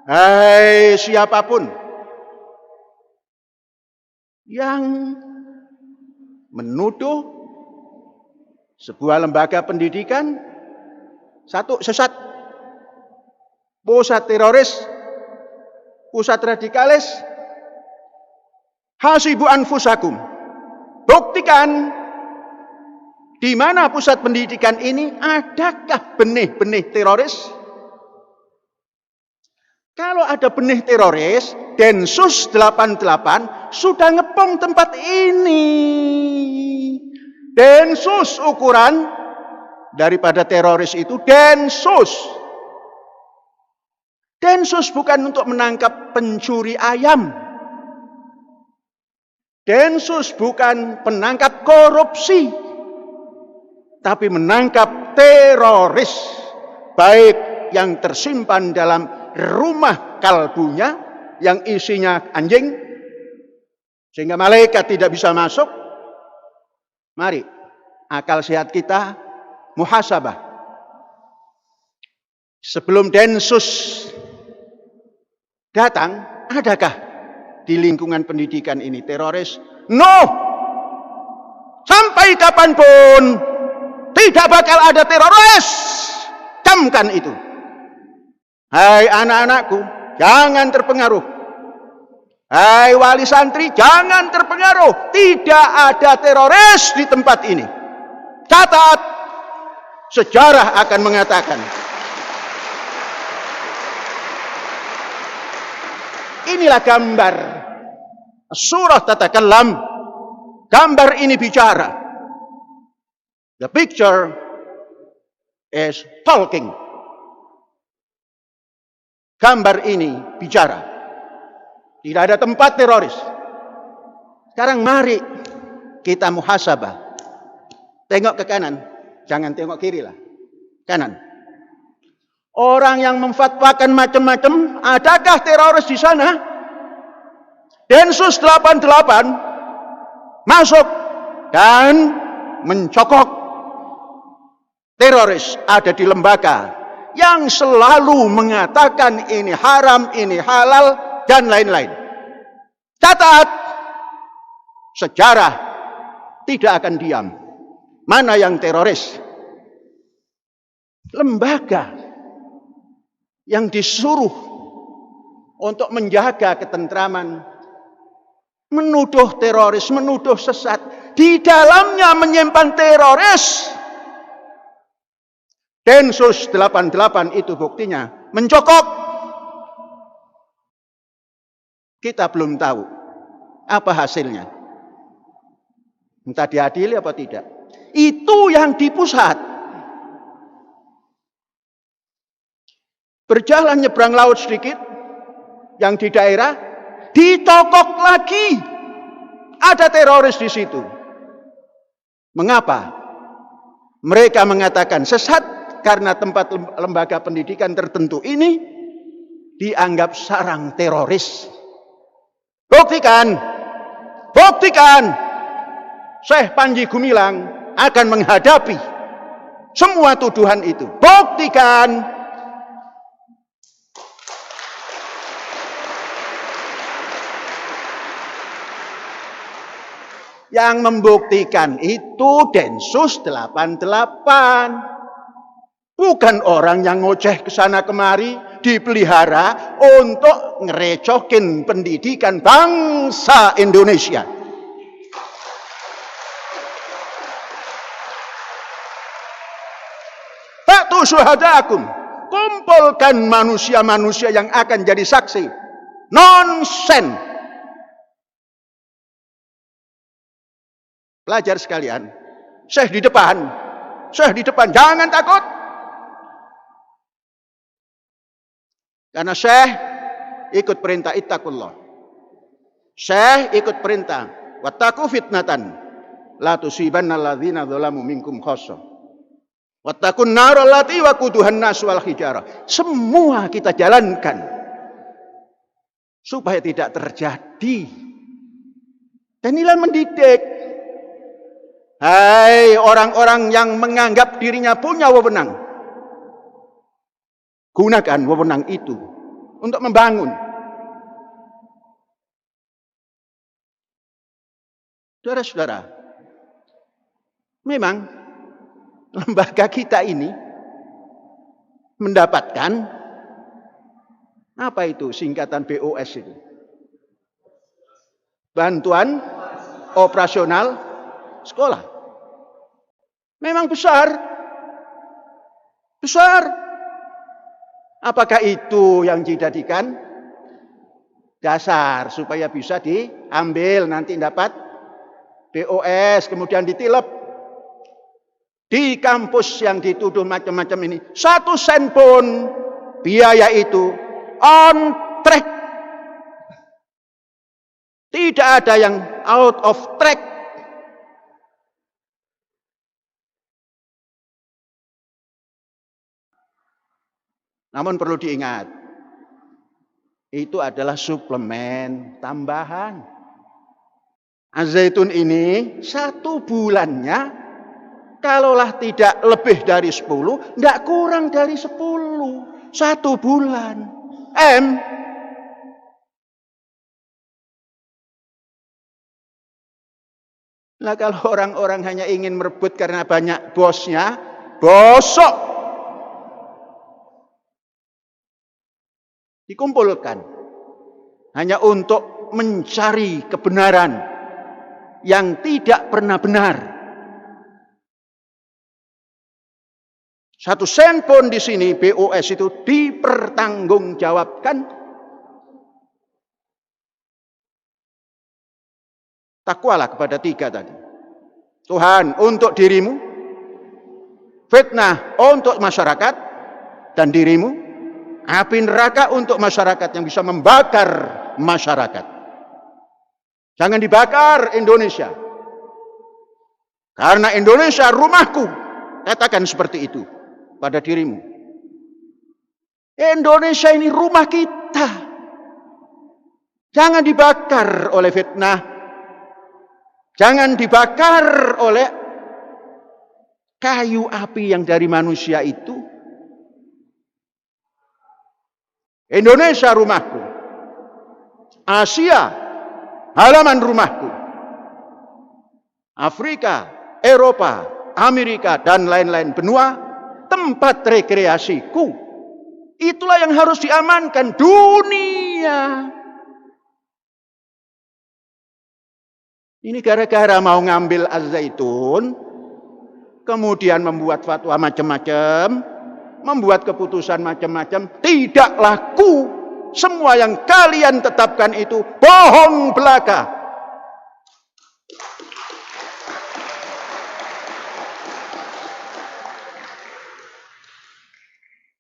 Hai siapapun yang menuduh sebuah lembaga pendidikan satu sesat, pusat teroris, pusat radikalis, hasibu anfusakum. Buktikan di mana pusat pendidikan ini, adakah benih-benih teroris? Kalau ada benih teroris, Densus 88 sudah ngepung tempat ini. Densus ukuran daripada teroris itu Densus. Densus bukan untuk menangkap pencuri ayam. Densus bukan penangkap korupsi, tapi menangkap teroris, baik yang tersimpan dalam rumah kalbunya yang isinya anjing sehingga malaikat tidak bisa masuk. Mari akal sehat kita muhasabah. Sebelum Densus datang, adakah di lingkungan pendidikan ini teroris? No. Sampai kapanpun tidak bakal ada teroris. Camkan itu. Hai anak-anakku, jangan terpengaruh. Hai wali santri, jangan terpengaruh. Tidak ada teroris di tempat ini. Catat, sejarah akan mengatakan. Inilah gambar. Surah tatakallam. Gambar ini bicara. The picture is talking. Gambar ini bicara. Tidak ada tempat teroris. Sekarang mari kita muhasabah. Tengok ke kanan. Jangan tengok kiri lah. Kanan. Orang yang memfatwakan macam-macam, adakah teroris di sana? Densus 88 masuk dan mencokok teroris ada di lembaga yang selalu mengatakan ini haram, ini halal, dan lain-lain. Catat, sejarah tidak akan diam. Mana yang teroris? Lembaga yang disuruh untuk menjaga ketentraman, menuduh teroris, menuduh sesat, di dalamnya menyimpan teroris. Densus 88 itu buktinya mencokok. Kita belum tahu apa hasilnya. Entah diadili apa tidak. Itu yang di pusat. Berjalan nyebrang laut sedikit, yang di daerah dicokok lagi. Ada teroris di situ. Mengapa? Mereka mengatakan sesat karena tempat lembaga pendidikan tertentu ini dianggap sarang teroris. Buktikan. Buktikan. Syekh Panji Gumilang akan menghadapi semua tuduhan itu. Buktikan. Yang membuktikan itu Densus 88. Bukan orang yang ngoceh ke sana kemari, dipelihara untuk ngerecokin pendidikan bangsa Indonesia. Fatu syuhadakum, kumpulkan manusia-manusia yang akan jadi saksi. Nonsen. Pelajar sekalian, Syekh di depan. Syekh di depan, jangan takut. Karena Syekh ikut perintah ittaqullah. Syekh ikut perintah wattaqu fitnatan la tusibanna alladzina dzalamu minkum khassah. Wattaqun nar allati waquduhan nas wal hijarah. Semua kita jalankan supaya tidak terjadi. Dan inilah mendidik. Hai orang-orang yang menganggap dirinya punya wewenang. Gunakan wewenang itu untuk membangun. Saudara-saudara, memang lembaga kita ini mendapatkan apa itu singkatan BOS itu? Bantuan operasional sekolah. Memang besar. Besar. Apakah itu yang dijadikan dasar supaya bisa diambil nanti dapat BOS kemudian ditilep di kampus yang dituduh macam-macam ini 1 sen pun biaya itu on track, tidak ada yang out of track. Namun perlu diingat, itu adalah suplemen tambahan. Az-Zaitun ini 1 bulannya kalaulah tidak lebih dari 10, tidak kurang dari 10. 1 bulan. Nah kalau orang-orang hanya ingin merebut karena banyak bosnya, bosok. Dikumpulkan hanya untuk mencari kebenaran yang tidak pernah benar. 1 sen pun di sini BOS itu dipertanggungjawabkan. Takwalah kepada 3 tadi. Tuhan untuk dirimu, fitnah untuk masyarakat dan dirimu, api neraka untuk masyarakat yang bisa membakar masyarakat. Jangan dibakar Indonesia. Karena Indonesia rumahku. Katakan seperti itu pada dirimu. Indonesia ini rumah kita. Jangan dibakar oleh fitnah. Jangan dibakar oleh kayu api yang dari manusia itu. Indonesia rumahku. Asia halaman rumahku. Afrika, Eropa, Amerika dan lain-lain benua tempat rekreasiku. Itulah yang harus diamankan dunia. Ini gara-gara mau ngambil Az-Zaitun, kemudian membuat fatwa macam-macam, membuat keputusan macam-macam, tidak laku. Semua yang kalian tetapkan itu bohong belaka.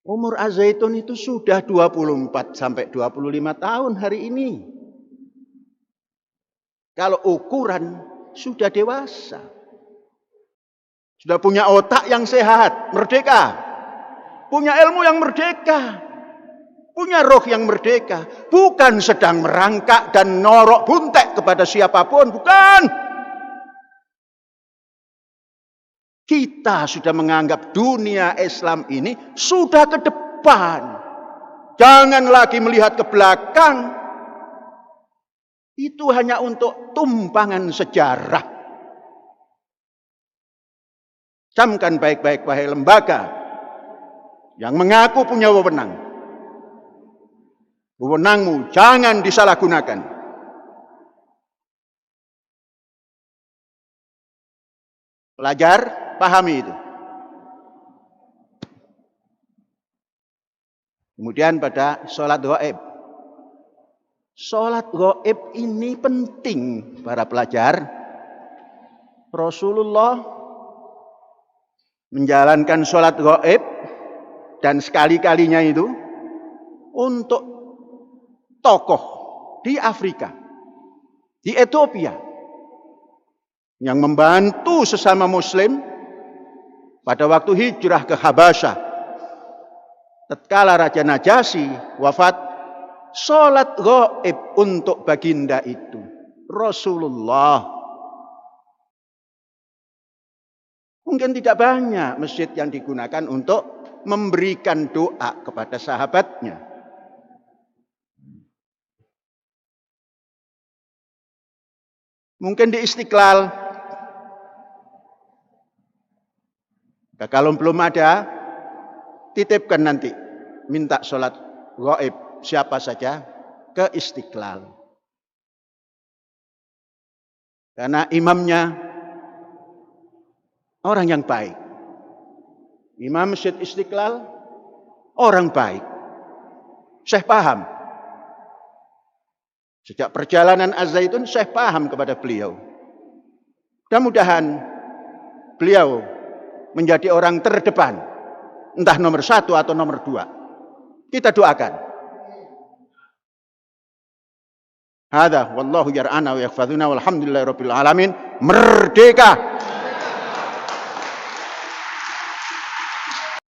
Umur Az-Zaitun itu sudah 24 sampai 25 tahun hari ini. Kalau ukuran sudah dewasa. Sudah punya otak yang sehat, merdeka. Punya ilmu yang merdeka. Punya roh yang merdeka. Bukan sedang merangkak dan norok buntek kepada siapapun. Bukan. Kita sudah menganggap dunia Islam ini sudah ke depan. Jangan lagi melihat ke belakang. Itu hanya untuk tumpangan sejarah. Camkan baik-baik wahai lembaga yang mengaku punya wewenang. Wewenangmu jangan disalahgunakan. Pelajar, pahami itu. Kemudian pada sholat gaib. Sholat gaib ini penting para pelajar. Rasulullah menjalankan sholat gaib dan sekali-kalinya itu untuk tokoh di Afrika, di Ethiopia yang membantu sesama muslim pada waktu hijrah ke Habasyah. Tatkala Raja Najasyi wafat, sholat gaib untuk baginda itu Rasulullah. Mungkin tidak banyak masjid yang digunakan untuk memberikan doa kepada sahabatnya. Mungkin di Istiqlal. Nah, kalau belum ada, titipkan nanti. Minta sholat gaib siapa saja ke Istiqlal. Karena imamnya orang yang baik. Imam Masjid Istiqlal orang baik. Syekh paham. Sejak perjalanan Az-Zaitun, Syekh paham kepada beliau. Mudah-mudahan beliau menjadi orang terdepan. Entah nomor 1 atau nomor 2. Kita doakan. Hada wallahu yar'ana wa yaghfaduna walhamdulillahi rabbil alamin. Merdeka!